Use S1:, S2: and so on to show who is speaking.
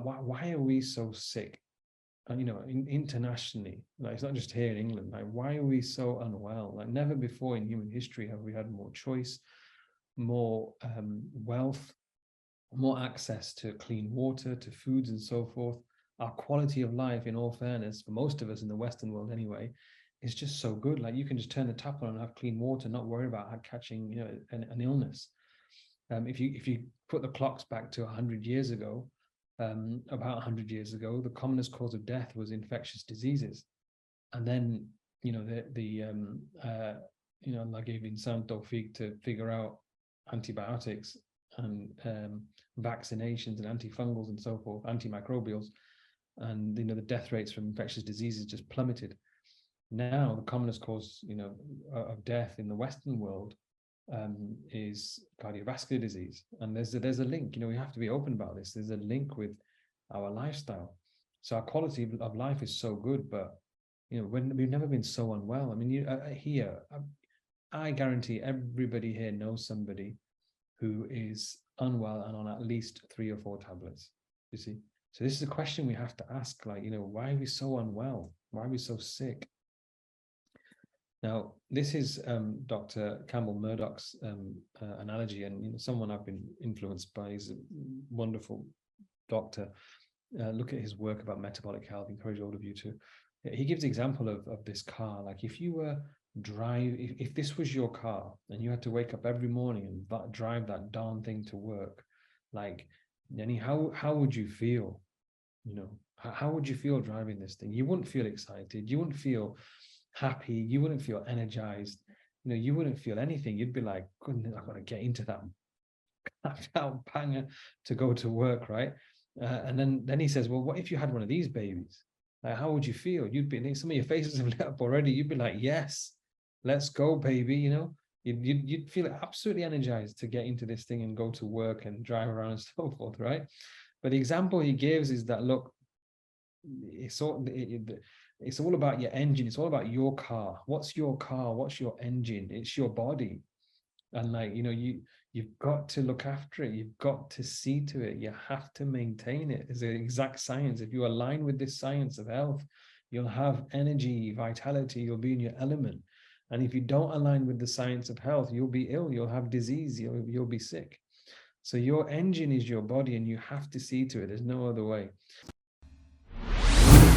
S1: why are we so sick? And, internationally, like it's not just here in England, like why are we so unwell? Like never before in human history have we had more choice, more wealth, more access to clean water, to foods and so forth. Our quality of life, in all fairness, for most of us in the Western world anyway, is just so good. Like you can just turn the tap on and have clean water, not worry about catching an illness. If you put the clocks back to 100 years ago, about 100 years ago, the commonest cause of death was infectious diseases. And then, Allah gave insan tawfiq to figure out antibiotics and vaccinations and antifungals and so forth, antimicrobials. And, the death rates from infectious diseases just plummeted. Now, the commonest cause, of death in the Western world is cardiovascular disease. And there's a link, we have to be open about this. There's a link with our lifestyle. So our quality of life is so good, but when we've never been so unwell. I mean, I guarantee everybody here knows somebody who is unwell and on at least 3 or 4 tablets. You see, so this is a question we have to ask. Like, why are we so unwell? Why are we so sick? Now, this is Dr. Campbell Murdoch's analogy, and someone I've been influenced by. He's a wonderful doctor. Look at his work about metabolic health. I encourage all of you to. He gives the example of this car. Like if you were if this was your car and you had to wake up every morning and drive that darn thing to work, like, Yanni, how would you feel? How would you feel driving this thing? You wouldn't feel excited. You wouldn't feel happy. You wouldn't feel energized. You wouldn't feel anything. You'd be like, goodness, I've got to get into that banger to go to work, right? And then he says, well, what if you had one of these babies? Like, how would you feel? You'd be, some of your faces have lit up already. You'd be like, yes, let's go, baby. You'd feel absolutely energized to get into this thing and go to work and drive around and so forth, right? But the example he gives is that, look, it's all about your engine. It's all about your car. What's your car? What's your engine? It's your body. And like, you've got to look after it. You've got to see to it. You have to maintain it. It's an exact science. If you align with this science of health, you'll have energy, vitality, you'll be in your element. And if you don't align with the science of health, you'll be ill, you'll have disease, you'll be sick. So your engine is your body, and you have to see to it. There's no other way.